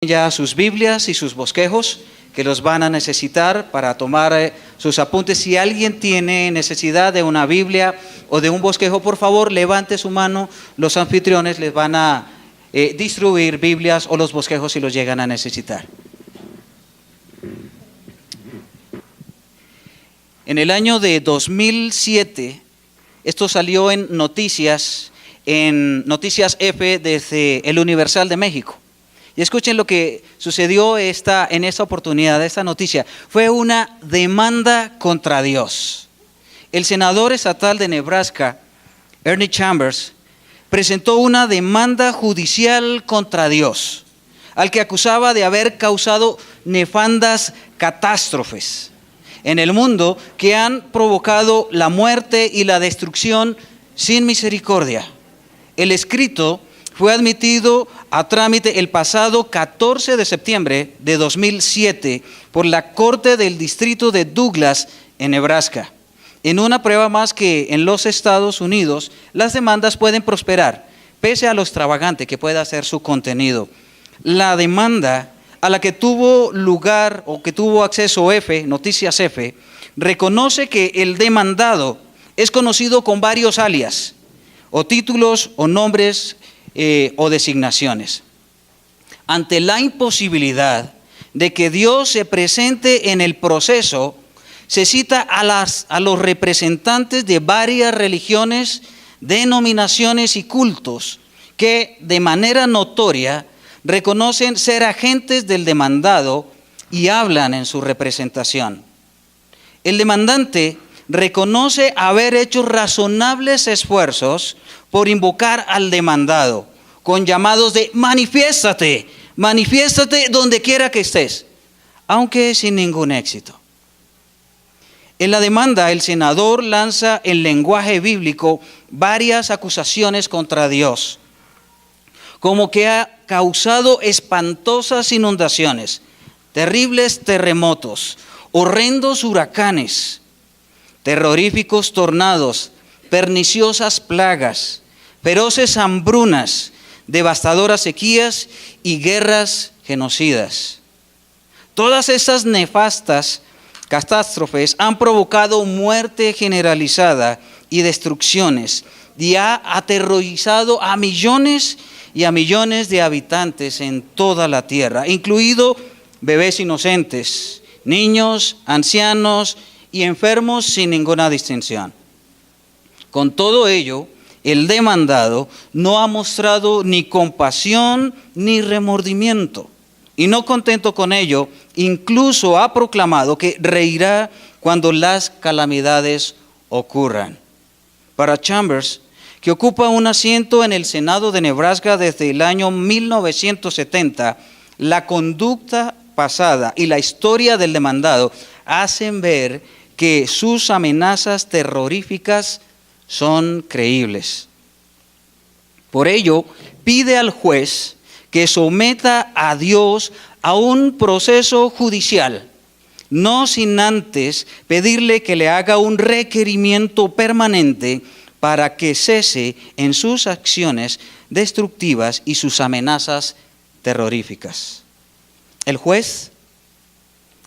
Ya sus Biblias y sus bosquejos que los van a necesitar para tomar sus apuntes. Si alguien tiene necesidad de una Biblia o de un bosquejo, por favor levante su mano. Los anfitriones les van a distribuir Biblias o los bosquejos si los llegan a necesitar. En el año de 2007, esto salió en Noticias F desde el Universal de México. Y escuchen lo que sucedió en esta oportunidad, esta noticia. Fue una demanda contra Dios. El senador estatal de Nebraska, Ernie Chambers, presentó una demanda judicial contra Dios, al que acusaba de haber causado nefandas catástrofes en el mundo que han provocado la muerte y la destrucción sin misericordia. El escrito fue admitido a trámite el pasado 14 de septiembre de 2007 por la Corte del Distrito de Douglas en Nebraska. En una prueba más que en los Estados Unidos, las demandas pueden prosperar, pese a lo extravagante que pueda ser su contenido. La demanda a la que tuvo lugar o que tuvo acceso Noticias F, reconoce que el demandado es conocido con varios alias, o títulos, o nombres, o designaciones. Ante la imposibilidad de que Dios se presente en el proceso, se cita a los representantes de varias religiones, denominaciones y cultos que de manera notoria reconocen ser agentes del demandado y hablan en su representación. El demandante reconoce haber hecho razonables esfuerzos por invocar al demandado, con llamados de manifiéstate donde quiera que estés, aunque sin ningún éxito. En la demanda, el senador lanza en lenguaje bíblico varias acusaciones contra Dios, como que ha causado espantosas inundaciones, terribles terremotos, horrendos huracanes, terroríficos tornados, perniciosas plagas, feroces hambrunas, devastadoras sequías y guerras genocidas. Todas estas nefastas catástrofes han provocado muerte generalizada y destrucciones y ha aterrorizado a millones y a millones de habitantes en toda la tierra, incluido bebés inocentes, niños, ancianos y enfermos sin ninguna distinción. Con todo ello, el demandado no ha mostrado ni compasión ni remordimiento. Y no contento con ello, incluso ha proclamado que reirá cuando las calamidades ocurran. Para Chambers, que ocupa un asiento en el Senado de Nebraska desde el año 1970, la conducta pasada y la historia del demandado hacen ver que sus amenazas terroríficas son creíbles. Por ello, pide al juez que someta a Dios a un proceso judicial, no sin antes pedirle que le haga un requerimiento permanente para que cese en sus acciones destructivas y sus amenazas terroríficas. El juez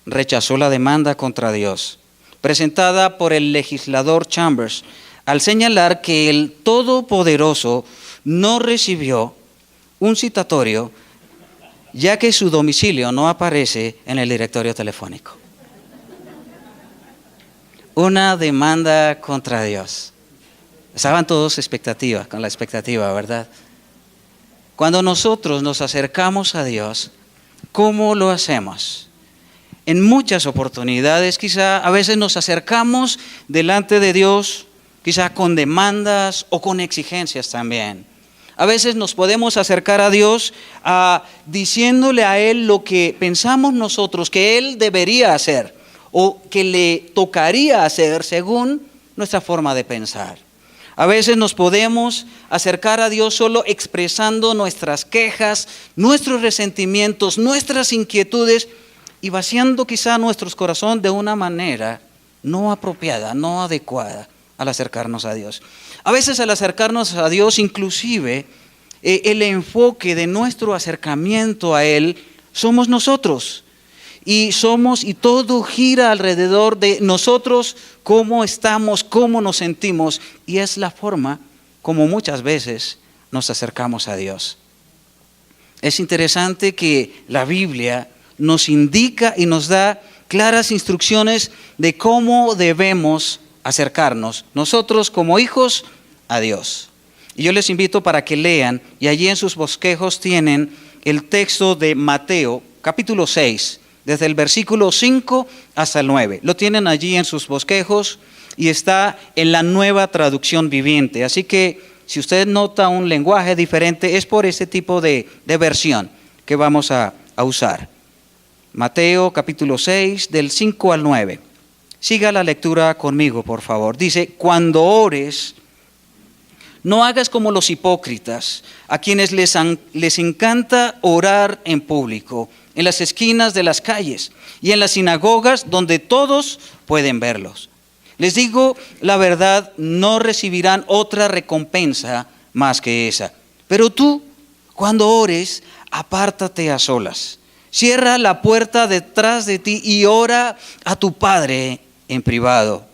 rechazó la demanda contra Dios, presentada por el legislador Chambers, al señalar que el Todopoderoso no recibió un citatorio, ya que su domicilio no aparece en el directorio telefónico. Una demanda contra Dios. Estaban todos con la expectativa, ¿verdad? Cuando nosotros nos acercamos a Dios, ¿cómo lo hacemos? En muchas oportunidades, quizá a veces nos acercamos delante de Dios, quizá con demandas o con exigencias también. A veces nos podemos acercar a Dios diciéndole a Él lo que pensamos nosotros que Él debería hacer o que le tocaría hacer según nuestra forma de pensar. A veces nos podemos acercar a Dios solo expresando nuestras quejas, nuestros resentimientos, nuestras inquietudes y vaciando quizá nuestros corazones de una manera no apropiada, no adecuada al acercarnos a Dios. A veces al acercarnos a Dios, inclusive, el enfoque de nuestro acercamiento a Él somos nosotros. Y todo gira alrededor de nosotros, cómo estamos, cómo nos sentimos. Y es la forma como muchas veces nos acercamos a Dios. Es interesante que la Biblia nos indica y nos da claras instrucciones de cómo debemos acercarnos nosotros como hijos a Dios. Y yo les invito para que lean, y allí en sus bosquejos tienen el texto de Mateo, capítulo 6, desde el versículo 5 hasta el 9. Lo tienen allí en sus bosquejos y está en la Nueva Traducción Viviente. Así que si usted nota un lenguaje diferente, es por ese tipo de versión que vamos a usar. Mateo capítulo 6, del 5 al 9. Siga la lectura conmigo, por favor. Dice, cuando ores, no hagas como los hipócritas, a quienes les encanta orar en público, en las esquinas de las calles y en las sinagogas donde todos pueden verlos. Les digo la verdad, no recibirán otra recompensa más que esa. Pero tú, cuando ores, apártate a solas. Cierra la puerta detrás de ti y ora a tu Padre en privado.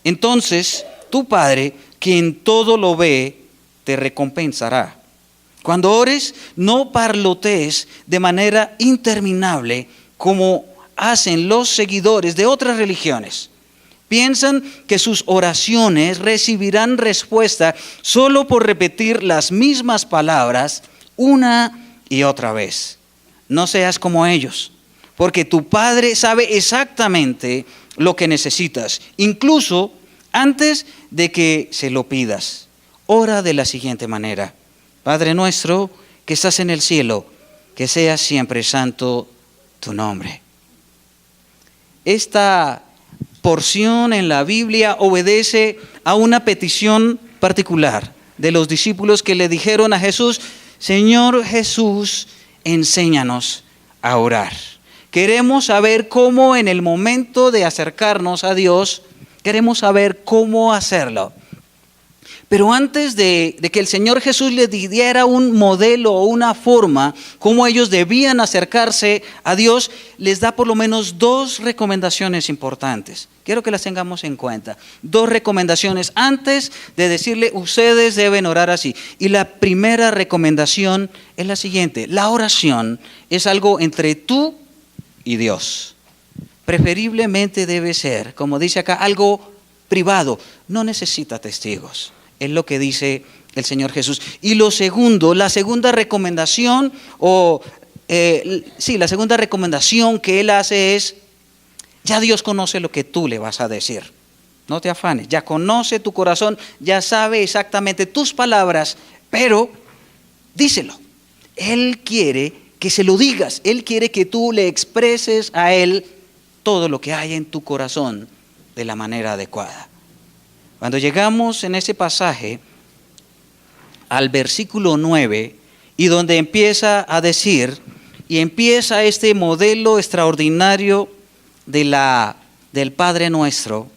Entonces, tu Padre, quien todo lo ve, te recompensará. Cuando ores, no parlotees de manera interminable como hacen los seguidores de otras religiones. Piensan que sus oraciones recibirán respuesta solo por repetir las mismas palabras una y otra vez. No seas como ellos, porque tu Padre sabe exactamente lo que necesitas, incluso antes de que se lo pidas. Ora de la siguiente manera: Padre nuestro que estás en el cielo, que sea siempre santo tu nombre. Esta porción en la Biblia obedece a una petición particular de los discípulos que le dijeron a Jesús: Señor Jesús, enséñanos a orar. Queremos saber cómo en el momento de acercarnos a Dios, queremos saber cómo hacerlo. Pero antes de que el Señor Jesús les diera un modelo o una forma cómo ellos debían acercarse a Dios, les da por lo menos dos recomendaciones importantes. Quiero que las tengamos en cuenta. Dos recomendaciones antes de decirle, ustedes deben orar así. Y la primera recomendación es la siguiente: la oración es algo entre tú y Dios. Preferiblemente debe ser, como dice acá, algo privado. No necesita testigos. Es lo que dice el Señor Jesús. Y lo segundo, la segunda recomendación, la segunda recomendación que Él hace es: ya Dios conoce lo que tú le vas a decir. No te afanes, ya conoce tu corazón, ya sabe exactamente tus palabras, pero díselo. Él quiere que se lo digas, Él quiere que tú le expreses a Él todo lo que hay en tu corazón de la manera adecuada. Cuando llegamos en ese pasaje al versículo 9, y donde empieza a decir, y empieza este modelo extraordinario del Padre Nuestro,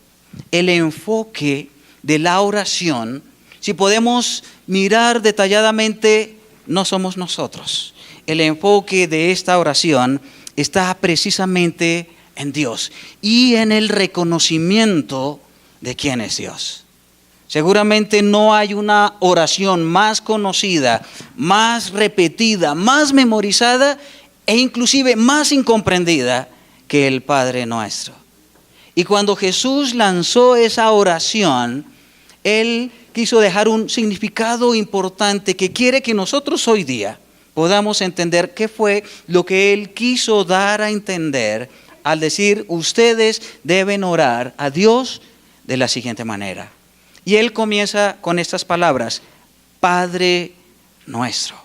el enfoque de la oración, si podemos mirar detalladamente, no somos nosotros. El enfoque de esta oración está precisamente en Dios y en el reconocimiento de quién es Dios. Seguramente no hay una oración más conocida, más repetida, más memorizada e inclusive más incomprendida que el Padre Nuestro. Y cuando Jesús lanzó esa oración, Él quiso dejar un significado importante que quiere que nosotros hoy día podamos entender qué fue lo que Él quiso dar a entender al decir: ustedes deben orar a Dios de la siguiente manera. Y Él comienza con estas palabras: Padre nuestro.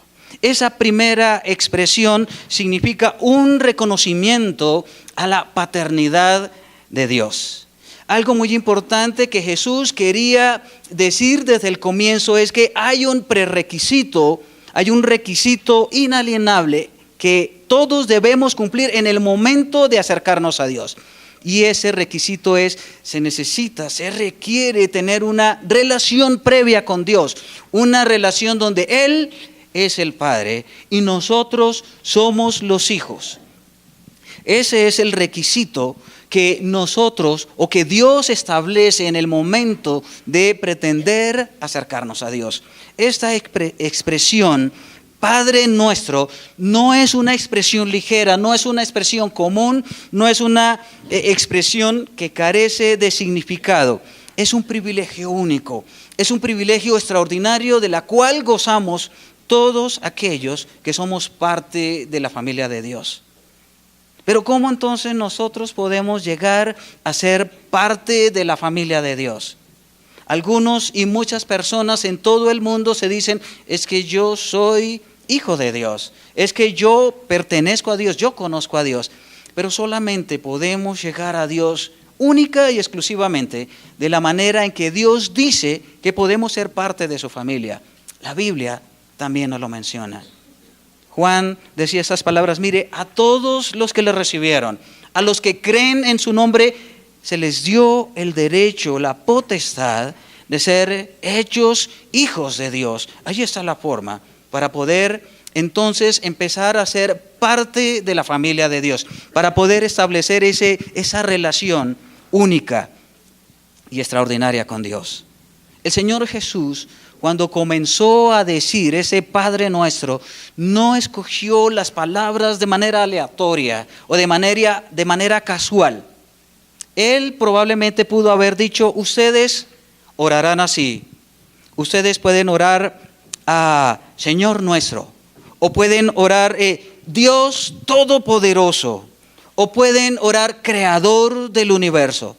Esa primera expresión significa un reconocimiento a la paternidad de Dios. Algo muy importante que Jesús quería decir desde el comienzo es que hay un prerequisito, hay un requisito inalienable que todos debemos cumplir en el momento de acercarnos a Dios. Y ese requisito es: se requiere tener una relación previa con Dios, una relación donde Él es el Padre y nosotros somos los hijos. Ese es el requisito que nosotros o que Dios establece en el momento de pretender acercarnos a Dios. Esta expresión, Padre nuestro, no es una expresión ligera, no es una expresión común, no es una expresión que carece de significado. Es un privilegio único, es un privilegio extraordinario de la cual gozamos todos aquellos que somos parte de la familia de Dios. Pero ¿cómo entonces nosotros podemos llegar a ser parte de la familia de Dios? Algunos y muchas personas en todo el mundo se dicen, es que yo soy hijo de Dios, es que yo pertenezco a Dios, yo conozco a Dios. Pero solamente podemos llegar a Dios única y exclusivamente de la manera en que Dios dice que podemos ser parte de su familia. La Biblia también nos lo menciona. Juan decía estas palabras, mire, a todos los que le recibieron, a los que creen en su nombre, se les dio el derecho, la potestad de ser hechos hijos de Dios. Ahí está la forma para poder entonces empezar a ser parte de la familia de Dios, para poder establecer esa relación única y extraordinaria con Dios. El Señor Jesús, cuando comenzó a decir ese Padre Nuestro, no escogió las palabras de manera aleatoria o de manera casual. Él probablemente pudo haber dicho, ustedes orarán así. Ustedes pueden orar a Señor nuestro, o pueden orar Dios Todopoderoso, o pueden orar Creador del universo.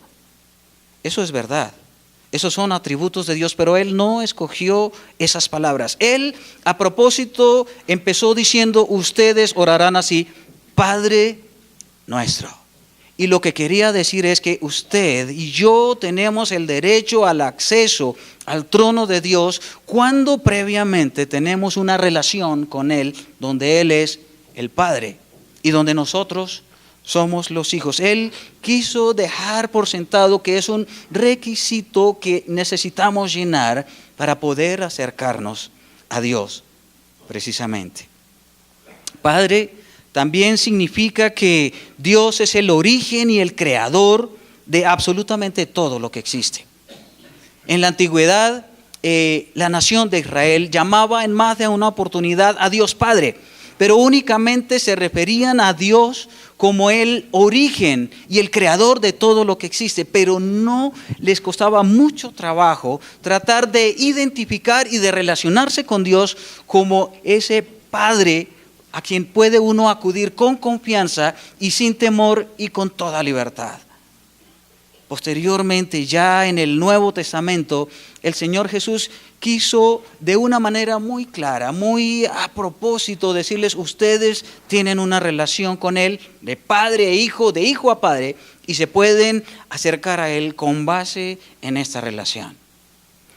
Eso es verdad. Esos son atributos de Dios, pero Él no escogió esas palabras. Él, a propósito, empezó diciendo, ustedes orarán así, Padre nuestro. Y lo que quería decir es que usted y yo tenemos el derecho al acceso al trono de Dios cuando previamente tenemos una relación con Él, donde Él es el Padre y donde nosotros somos los hijos. Él quiso dejar por sentado que es un requisito que necesitamos llenar para poder acercarnos a Dios, precisamente. Padre también significa que Dios es el origen y el creador de absolutamente todo lo que existe. En la antigüedad, la nación de Israel llamaba en más de una oportunidad a Dios Padre, pero únicamente se referían a Dios como el origen y el creador de todo lo que existe, pero no les costaba mucho trabajo tratar de identificar y de relacionarse con Dios como ese Padre a quien puede uno acudir con confianza y sin temor y con toda libertad. Posteriormente, ya en el Nuevo Testamento, el Señor Jesús quiso de una manera muy clara, muy a propósito, decirles, ustedes tienen una relación con Él de padre a hijo, de hijo a padre, y se pueden acercar a Él con base en esta relación.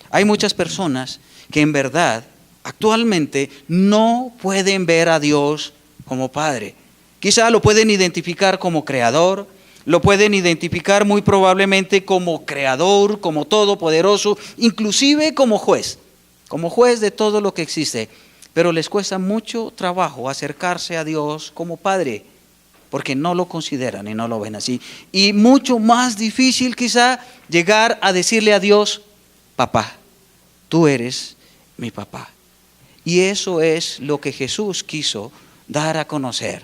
Hay muchas personas que en verdad actualmente no pueden ver a Dios como Padre. Quizá lo pueden identificar como creador, lo pueden identificar muy probablemente como creador, como todopoderoso, inclusive como juez de todo lo que existe. Pero les cuesta mucho trabajo acercarse a Dios como Padre, porque no lo consideran y no lo ven así. Y mucho más difícil quizá llegar a decirle a Dios, papá, tú eres mi papá. Y eso es lo que Jesús quiso dar a conocer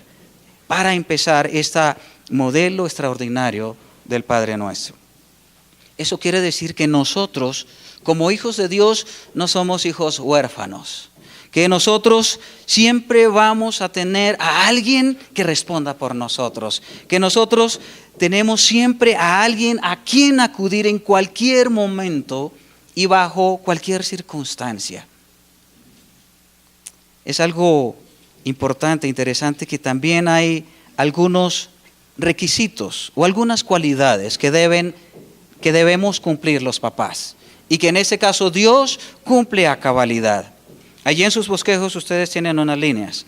para empezar este modelo extraordinario del Padre Nuestro. Eso quiere decir que nosotros, como hijos de Dios, no somos hijos huérfanos. Que nosotros siempre vamos a tener a alguien que responda por nosotros. Que nosotros tenemos siempre a alguien a quien acudir en cualquier momento y bajo cualquier circunstancia. Es algo importante, interesante, que también hay algunos requisitos o algunas cualidades que debemos cumplir los papás. Y que en este caso Dios cumple a cabalidad. Allí en sus bosquejos ustedes tienen unas líneas.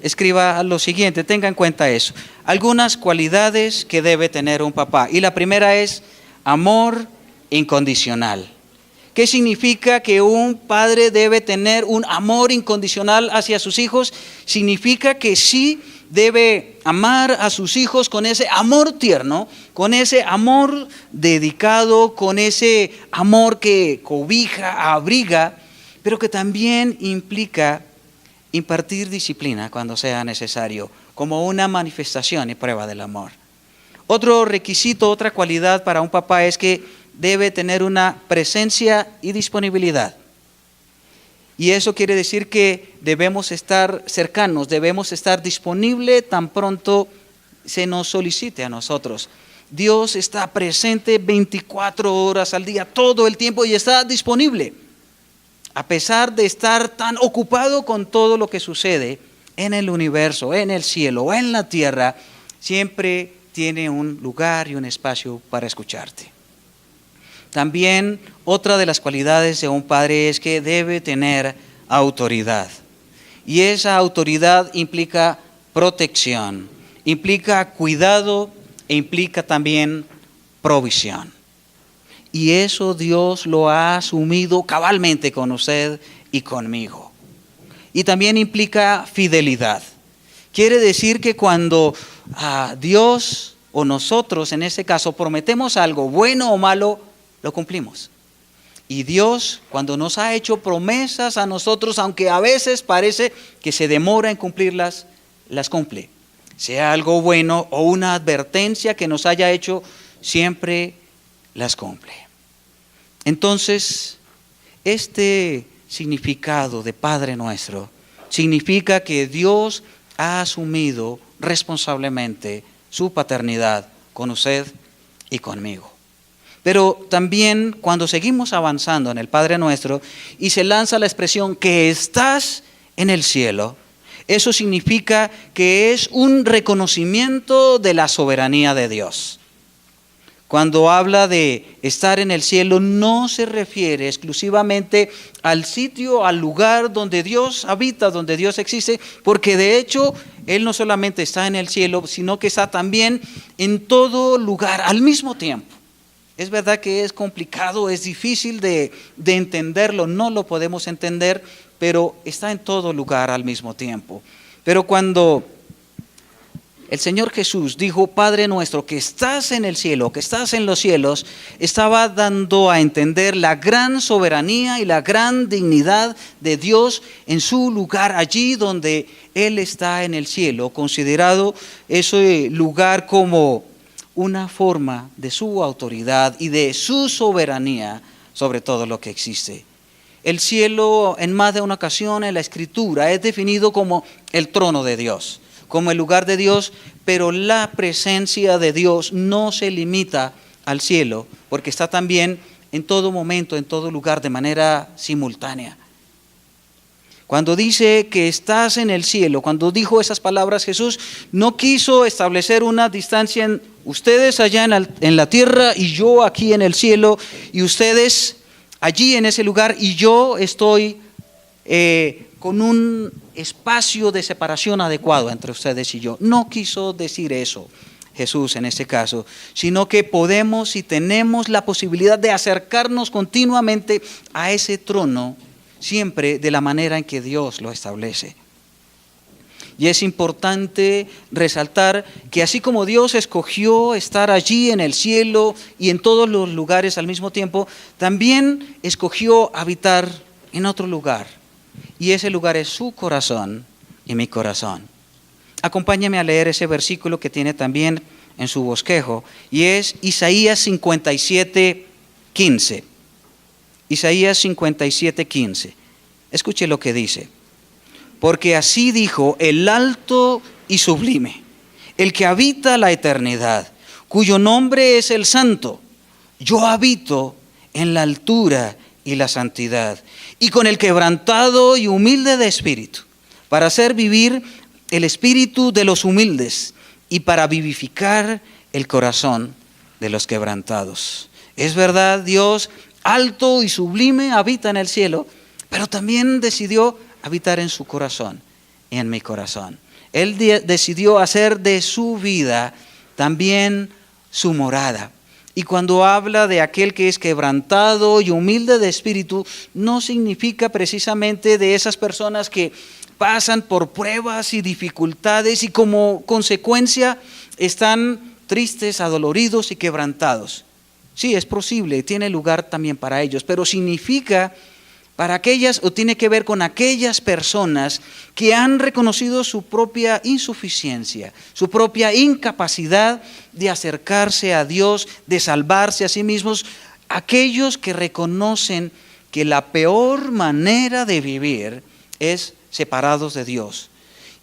Escriba lo siguiente, tenga en cuenta eso. Algunas cualidades que debe tener un papá. Y la primera es amor incondicional. ¿Qué significa que un padre debe tener un amor incondicional hacia sus hijos? Significa que sí debe amar a sus hijos con ese amor tierno, con ese amor dedicado, con ese amor que cobija, abriga, pero que también implica impartir disciplina cuando sea necesario, como una manifestación y prueba del amor. Otro requisito, otra cualidad para un papá es que debe tener una presencia y disponibilidad. Y eso quiere decir que debemos estar cercanos, debemos estar disponibles tan pronto se nos solicite a nosotros. Dios está presente 24 horas al día, todo el tiempo, y está disponible. A pesar de estar tan ocupado con todo lo que sucede en el universo, en el cielo, en la tierra, siempre tiene un lugar y un espacio para escucharte. También otra de las cualidades de un padre es que debe tener autoridad. Y esa autoridad implica protección, implica cuidado e implica también provisión. Y eso Dios lo ha asumido cabalmente con usted y conmigo. Y también implica fidelidad. Quiere decir que cuando Dios o nosotros en este caso prometemos algo, bueno o malo, lo cumplimos. Y Dios, cuando nos ha hecho promesas a nosotros, aunque a veces parece que se demora en cumplirlas, las cumple. Sea algo bueno o una advertencia que nos haya hecho, siempre las cumple. Entonces, este significado de Padre Nuestro significa que Dios ha asumido responsablemente su paternidad con usted y conmigo. Pero también cuando seguimos avanzando en el Padre Nuestro y se lanza la expresión que estás en el cielo, eso significa que es un reconocimiento de la soberanía de Dios. Cuando habla de estar en el cielo, no se refiere exclusivamente al sitio, al lugar donde Dios habita, donde Dios existe, porque de hecho Él no solamente está en el cielo, sino que está también en todo lugar al mismo tiempo. Es verdad que es complicado, es difícil de entenderlo, no lo podemos entender, pero está en todo lugar al mismo tiempo. Pero cuando el Señor Jesús dijo, Padre nuestro, que estás en el cielo, que estás en los cielos, estaba dando a entender la gran soberanía y la gran dignidad de Dios en su lugar, allí donde Él está en el cielo, considerado ese lugar como una forma de su autoridad y de su soberanía sobre todo lo que existe. El cielo, en más de una ocasión en la Escritura, es definido como el trono de Dios, como el lugar de Dios, pero la presencia de Dios no se limita al cielo, porque está también en todo momento, en todo lugar, de manera simultánea. Cuando dice que estás en el cielo, cuando dijo esas palabras Jesús, no quiso establecer una distancia en ustedes allá en la tierra y yo aquí en el cielo, y ustedes allí en ese lugar y yo estoy con un espacio de separación adecuado entre ustedes y yo. No quiso decir eso Jesús en este caso, sino que podemos y tenemos la posibilidad de acercarnos continuamente a ese trono, siempre de la manera en que Dios lo establece. Y es importante resaltar que así como Dios escogió estar allí en el cielo y en todos los lugares al mismo tiempo, también escogió habitar en otro lugar. Y ese lugar es su corazón y mi corazón. Acompáñame a leer ese versículo que tiene también en su bosquejo, y es Isaías 57, 15. Isaías 57, 15. Escuche lo que dice. Porque así dijo el alto y sublime, el que habita la eternidad, cuyo nombre es el Santo. Yo habito en la altura y la santidad, y con el quebrantado y humilde de espíritu, para hacer vivir el espíritu de los humildes y para vivificar el corazón de los quebrantados. Es verdad, Dios alto y sublime habita en el cielo, pero también decidió habitar en su corazón y en mi corazón. Él decidió hacer de su vida también su morada. Y cuando habla de aquel que es quebrantado y humilde de espíritu, no significa precisamente de esas personas que pasan por pruebas y dificultades y como consecuencia están tristes, adoloridos y quebrantados. Sí, es posible, tiene lugar también para ellos, pero significa para aquellas, o tiene que ver con aquellas personas que han reconocido su propia insuficiencia, su propia incapacidad de acercarse a Dios, de salvarse a sí mismos, aquellos que reconocen que la peor manera de vivir es separados de Dios,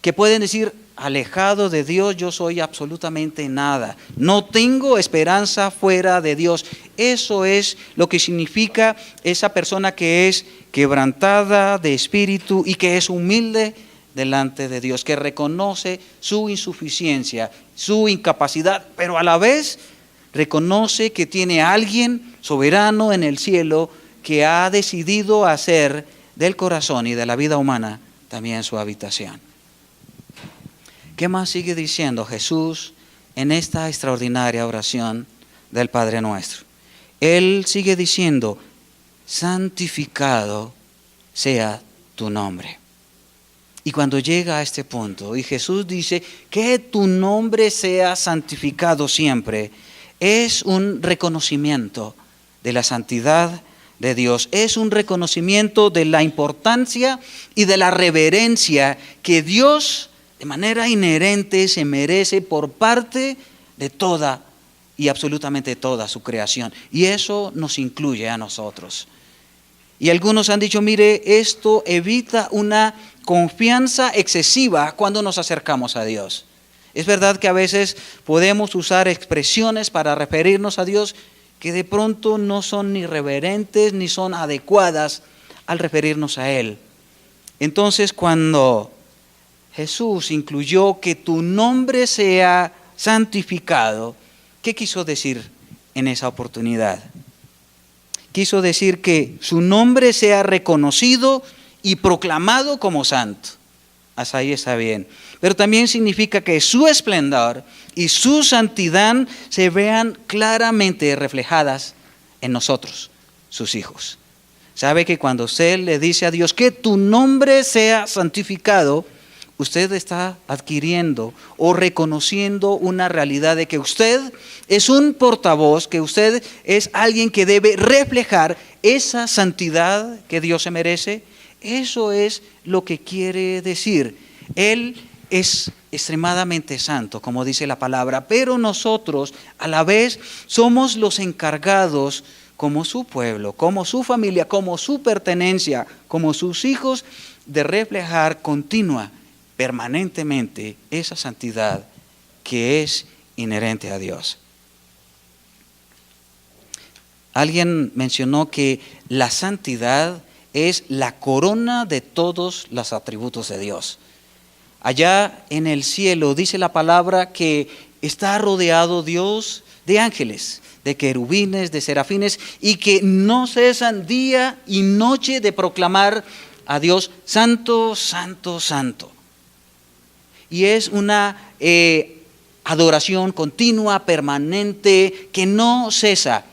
que pueden decir, alejado de Dios yo soy absolutamente nada, no tengo esperanza fuera de Dios. Eso es lo que significa esa persona que es quebrantada de espíritu y que es humilde delante de Dios, que reconoce su insuficiencia, su incapacidad, pero a la vez reconoce que tiene a alguien soberano en el cielo que ha decidido hacer del corazón y de la vida humana también su habitación. ¿Qué más sigue diciendo Jesús en esta extraordinaria oración del Padre Nuestro? Él sigue diciendo, santificado sea tu nombre. Y cuando llega a este punto, y Jesús dice, que tu nombre sea santificado siempre, es un reconocimiento de la santidad de Dios, es un reconocimiento de la importancia y de la reverencia que Dios de manera inherente se merece por parte de toda y absolutamente toda su creación. Y eso nos incluye a nosotros. Y algunos han dicho, mire, esto evita una confianza excesiva cuando nos acercamos a Dios. Es verdad que a veces podemos usar expresiones para referirnos a Dios que de pronto no son ni reverentes ni son adecuadas al referirnos a Él. Entonces, cuando Jesús incluyó que tu nombre sea santificado, ¿qué quiso decir en esa oportunidad? Quiso decir que su nombre sea reconocido y proclamado como santo. Hasta ahí está bien. Pero también significa que su esplendor y su santidad se vean claramente reflejadas en nosotros, sus hijos. Sabe que cuando usted le dice a Dios que tu nombre sea santificado, usted está adquiriendo o reconociendo una realidad de que usted es un portavoz, que usted es alguien que debe reflejar esa santidad que Dios se merece. Eso es lo que quiere decir. Él es extremadamente santo, como dice la palabra, pero nosotros a la vez somos los encargados como su pueblo, como su familia, como su pertenencia, como sus hijos, de reflejar continua, permanentemente esa santidad que es inherente a Dios. Alguien mencionó que la santidad es la corona de todos los atributos de Dios. Allá en el cielo dice la palabra que está rodeado Dios de ángeles, de querubines, de serafines, y que no cesan día y noche de proclamar a Dios santo, santo, santo. Y es una adoración continua, permanente, que no cesa.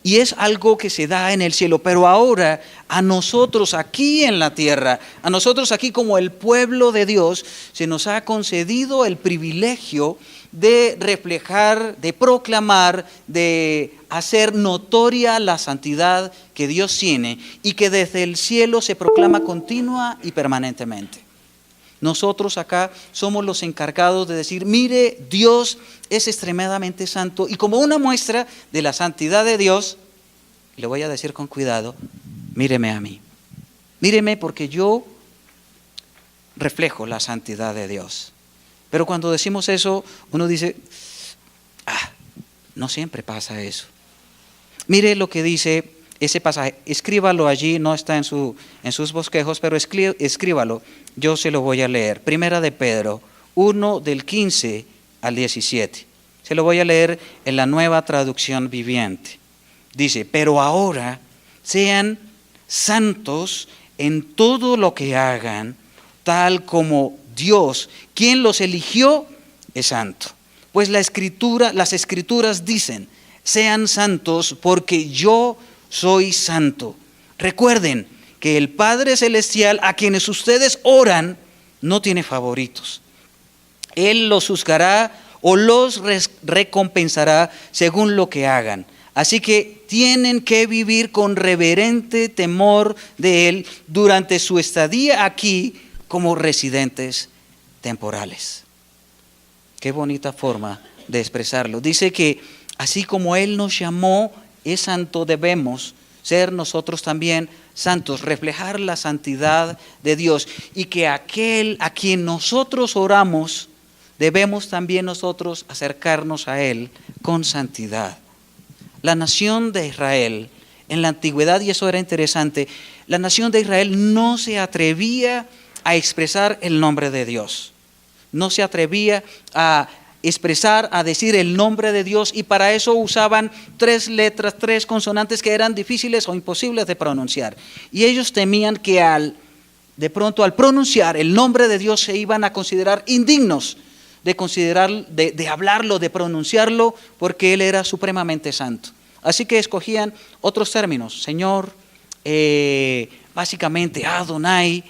Y es algo que se da en el cielo, pero ahora a nosotros aquí en la tierra, a nosotros aquí como el pueblo de Dios, se nos ha concedido el privilegio de reflejar, de proclamar, de hacer notoria la santidad que Dios tiene y que desde el cielo se proclama continua y permanentemente. Nosotros acá somos los encargados de decir, mire, Dios es extremadamente santo, y como una muestra de la santidad de Dios, le voy a decir con cuidado, míreme a mí. Míreme porque yo reflejo la santidad de Dios. Pero cuando decimos eso, uno dice, no siempre pasa eso. Mire lo que dice ese pasaje, escríbalo allí, no está en sus bosquejos, pero escríbalo, yo se lo voy a leer. Primera de Pedro 1 del 15 al 17. Se lo voy a leer en la Nueva Traducción Viviente. Dice, pero ahora sean santos en todo lo que hagan, tal como Dios, quien los eligió, es santo. Pues las escrituras dicen, sean santos porque yo soy santo. Recuerden que el Padre Celestial a quienes ustedes oran no tiene favoritos. Él los juzgará o los recompensará según lo que hagan. Así que tienen que vivir con reverente temor de Él durante su estadía aquí como residentes temporales. Qué bonita forma de expresarlo. Dice que así como Él nos llamó, es santo, debemos ser nosotros también santos, reflejar la santidad de Dios. Y que aquel a quien nosotros oramos, debemos también nosotros acercarnos a Él con santidad. La nación de Israel en la antigüedad, y eso era interesante, la nación de Israel no se atrevía a expresar el nombre de Dios. No se atrevía a expresar, a decir el nombre de Dios, y para eso usaban 3 letras, 3 consonantes que eran difíciles o imposibles de pronunciar. Y ellos temían que de pronto al pronunciar el nombre de Dios se iban a considerar indignos de hablarlo, de pronunciarlo, porque Él era supremamente santo. Así que escogían otros términos, Señor, básicamente Adonai,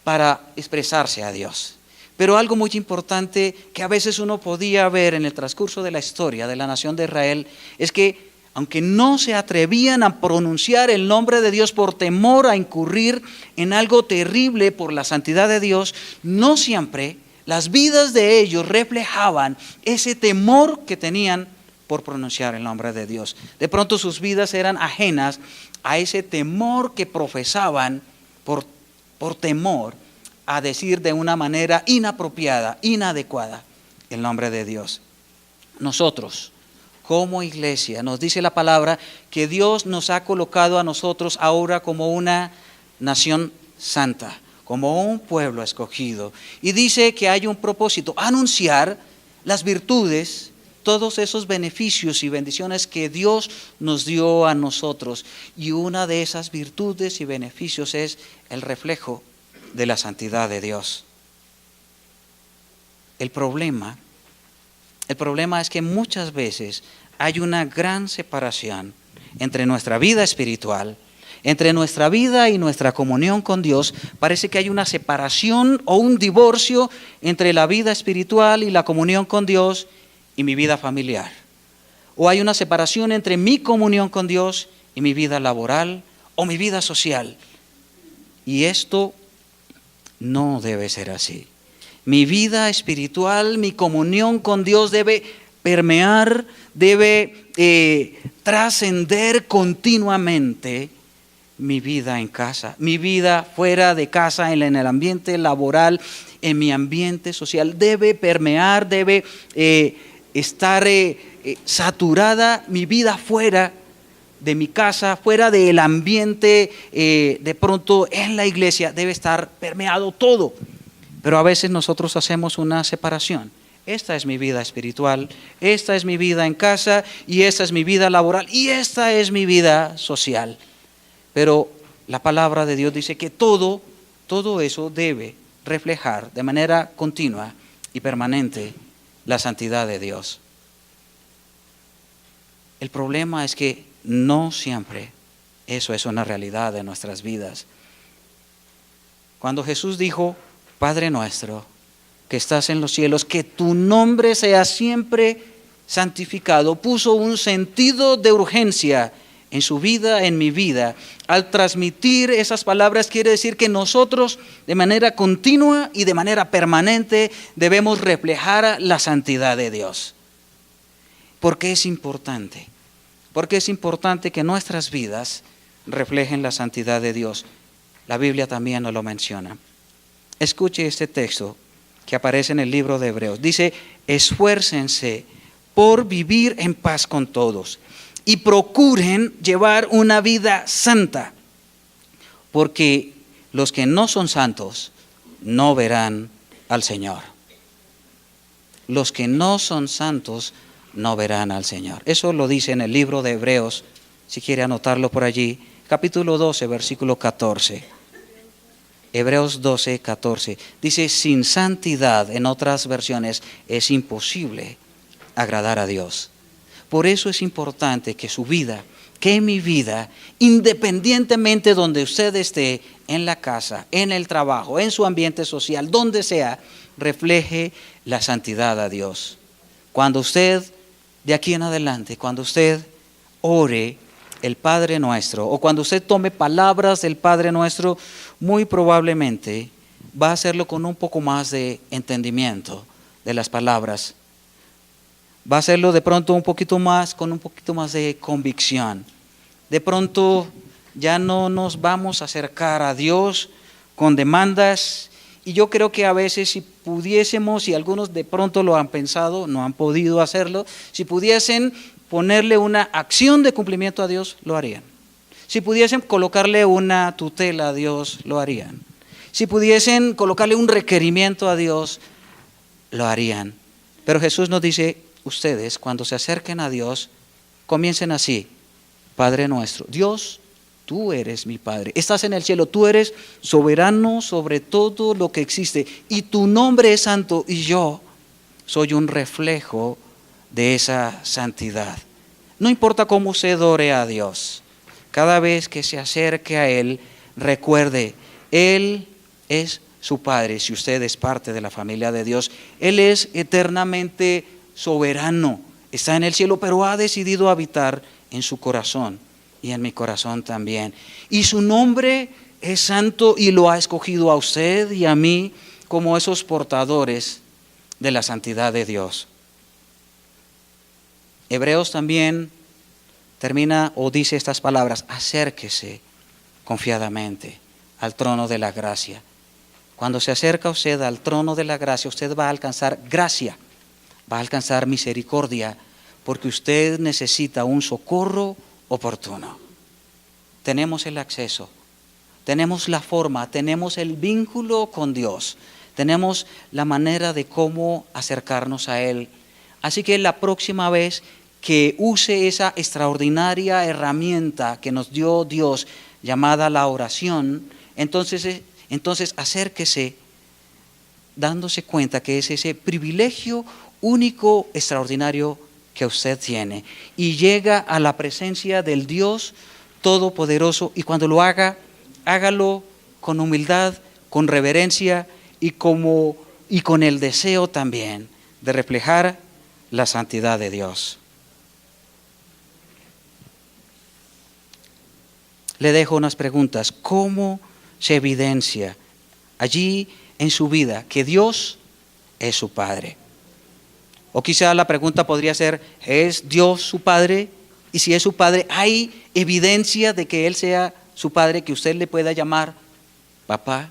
para expresarse a Dios. Pero algo muy importante que a veces uno podía ver en el transcurso de la historia de la nación de Israel es que aunque no se atrevían a pronunciar el nombre de Dios por temor a incurrir en algo terrible por la santidad de Dios, no siempre las vidas de ellos reflejaban ese temor que tenían por pronunciar el nombre de Dios. De pronto sus vidas eran ajenas a ese temor que profesaban por temor a decir de una manera inapropiada, inadecuada el nombre de Dios. Nosotros, como iglesia, nos dice la palabra que Dios nos ha colocado a nosotros ahora como una nación santa, como un pueblo escogido. Y dice que hay un propósito, anunciar las virtudes, todos esos beneficios y bendiciones que Dios nos dio a nosotros. Y una de esas virtudes y beneficios es el reflejo de la santidad de Dios. El problema es que muchas veces hay una gran separación entre nuestra vida espiritual, entre nuestra vida y nuestra comunión con Dios. Parece que hay una separación o un divorcio entre la vida espiritual y la comunión con Dios y mi vida familiar. O hay una separación entre mi comunión con Dios y mi vida laboral o mi vida social. Y esto no debe ser así. Mi vida espiritual, mi comunión con Dios debe permear, debe trascender continuamente mi vida en casa, mi vida fuera de casa, en el ambiente laboral, en mi ambiente social. Debe permear, debe estar saturada mi vida fuera de mi casa, fuera del ambiente, de pronto en la iglesia, debe estar permeado todo. Pero a veces nosotros hacemos una separación. Esta es mi vida espiritual, esta es mi vida en casa, y esta es mi vida laboral, y esta es mi vida social. Pero la palabra de Dios dice que todo eso debe reflejar de manera continua y permanente la santidad de Dios. El problema es que no siempre eso es una realidad de nuestras vidas. Cuando Jesús dijo, Padre nuestro que estás en los cielos, que tu nombre sea siempre santificado, puso un sentido de urgencia en su vida, en mi vida. Al transmitir esas palabras quiere decir que nosotros de manera continua y de manera permanente debemos reflejar la santidad de Dios. ¿Por qué es importante? Porque es importante que nuestras vidas reflejen la santidad de Dios. La Biblia también nos lo menciona. Escuche este texto que aparece en el libro de Hebreos. Dice, esfuércense por vivir en paz con todos y procuren llevar una vida santa, porque los que no son santos no verán al Señor. Los que no son santos no verán al Señor. Eso lo dice en el libro de Hebreos, si quiere anotarlo por allí, capítulo 12, versículo 14. Hebreos 12, 14. Dice, sin santidad, en otras versiones, es imposible agradar a Dios. Por eso es importante que su vida, que mi vida, independientemente donde usted esté, en la casa, en el trabajo, en su ambiente social, donde sea, refleje la santidad a Dios. Cuando usted, de aquí en adelante, cuando usted ore el Padre Nuestro, o cuando usted tome palabras del Padre Nuestro, muy probablemente va a hacerlo con un poco más de entendimiento de las palabras. Va a hacerlo de pronto un poquito más, con un poquito más de convicción. De pronto ya no nos vamos a acercar a Dios con demandas, y yo creo que a veces si pudiésemos, y algunos de pronto lo han pensado, no han podido hacerlo, si pudiesen ponerle una acción de cumplimiento a Dios, lo harían. Si pudiesen colocarle una tutela a Dios, lo harían. Si pudiesen colocarle un requerimiento a Dios, lo harían. Pero Jesús nos dice, ustedes cuando se acerquen a Dios, comiencen así: Padre nuestro, Dios, tú eres mi Padre, estás en el cielo, tú eres soberano sobre todo lo que existe, y tu nombre es santo, y yo soy un reflejo de esa santidad. No importa cómo usted ore a Dios, cada vez que se acerque a Él, recuerde, Él es su Padre. Si usted es parte de la familia de Dios, Él es eternamente soberano, está en el cielo, pero ha decidido habitar en su corazón y en mi corazón también. Y su nombre es santo y lo ha escogido a usted y a mí como esos portadores de la santidad de Dios. Hebreos también termina o dice estas palabras: acérquese confiadamente al trono de la gracia. Cuando se acerca usted al trono de la gracia, usted va a alcanzar gracia, va a alcanzar misericordia, porque usted necesita un socorro oportuno. Tenemos el acceso, tenemos la forma, tenemos el vínculo con Dios, tenemos la manera de cómo acercarnos a Él. Así que la próxima vez que use esa extraordinaria herramienta que nos dio Dios, llamada la oración, entonces acérquese dándose cuenta que es ese privilegio único, extraordinario que usted tiene, y llega a la presencia del Dios Todopoderoso, y cuando lo haga, hágalo con humildad, con reverencia y con el deseo también de reflejar la santidad de Dios. Le dejo unas preguntas. ¿Cómo se evidencia allí en su vida que Dios es su Padre? O quizá la pregunta podría ser: ¿es Dios su Padre? Y si es su Padre, ¿hay evidencia de que Él sea su Padre, que usted le pueda llamar papá?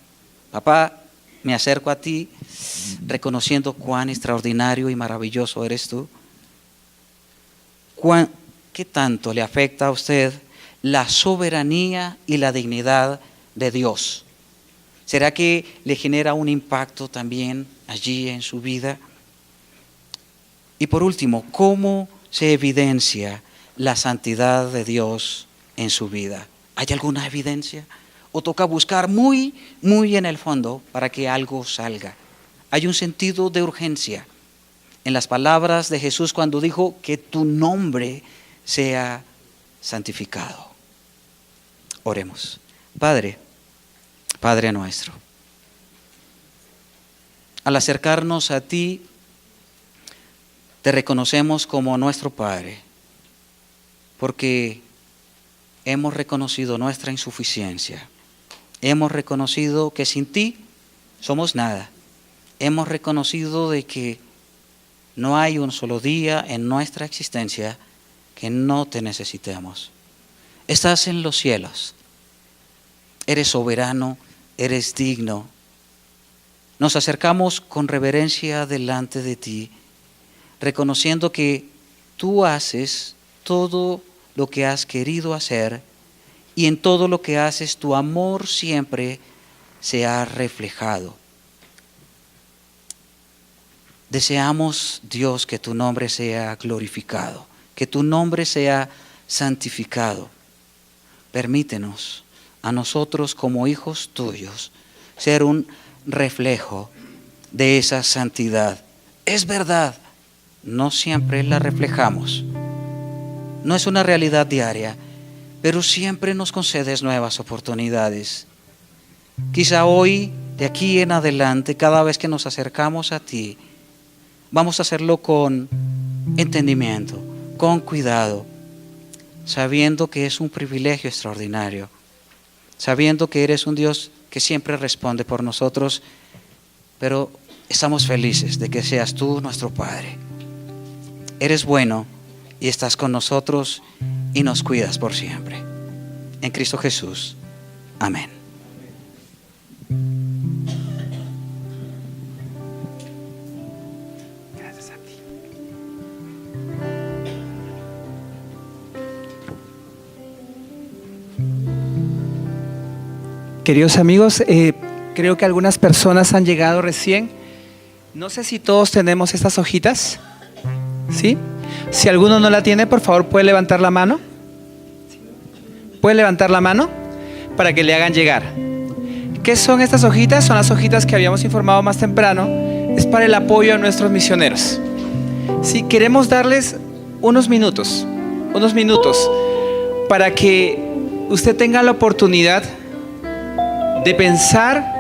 Papá, me acerco a ti reconociendo cuán extraordinario y maravilloso eres tú. ¿Qué tanto le afecta a usted la soberanía y la dignidad de Dios? ¿Será que le genera un impacto también allí en su vida? Y por último, ¿cómo se evidencia la santidad de Dios en su vida? ¿Hay alguna evidencia? ¿O toca buscar muy, muy en el fondo para que algo salga? Hay un sentido de urgencia en las palabras de Jesús cuando dijo: que tu nombre sea santificado. Oremos. Padre nuestro, al acercarnos a ti, te reconocemos como nuestro Padre, porque hemos reconocido nuestra insuficiencia, hemos reconocido que sin ti somos nada, hemos reconocido de que no hay un solo día en nuestra existencia que no te necesitemos. Estás en los cielos, eres soberano, eres digno. Nos acercamos con reverencia delante de ti, reconociendo que tú haces todo lo que has querido hacer, y en todo lo que haces tu amor siempre se ha reflejado. Deseamos, Dios, que tu nombre sea glorificado, que tu nombre sea santificado. Permítenos a nosotros como hijos tuyos ser un reflejo de esa santidad. Es verdad, no siempre la reflejamos, no es una realidad diaria, pero siempre nos concedes nuevas oportunidades. Quizá hoy, de aquí en adelante, cada vez que nos acercamos a ti, vamos a hacerlo con entendimiento, con cuidado, sabiendo que es un privilegio extraordinario, sabiendo que eres un Dios que siempre responde por nosotros, pero estamos felices de que seas tú nuestro Padre. Eres bueno y estás con nosotros y nos cuidas por siempre. En Cristo Jesús. Amén. Gracias a ti. Queridos amigos, creo que algunas personas han llegado recién. No sé si todos tenemos estas hojitas. ¿Sí? Si alguno no la tiene, por favor, ¿puede levantar la mano? ¿Puede levantar la mano para que le hagan llegar? ¿Qué son estas hojitas? Son las hojitas que habíamos informado más temprano. Es para el apoyo a nuestros misioneros. Sí, queremos darles unos minutos para que usted tenga la oportunidad de pensar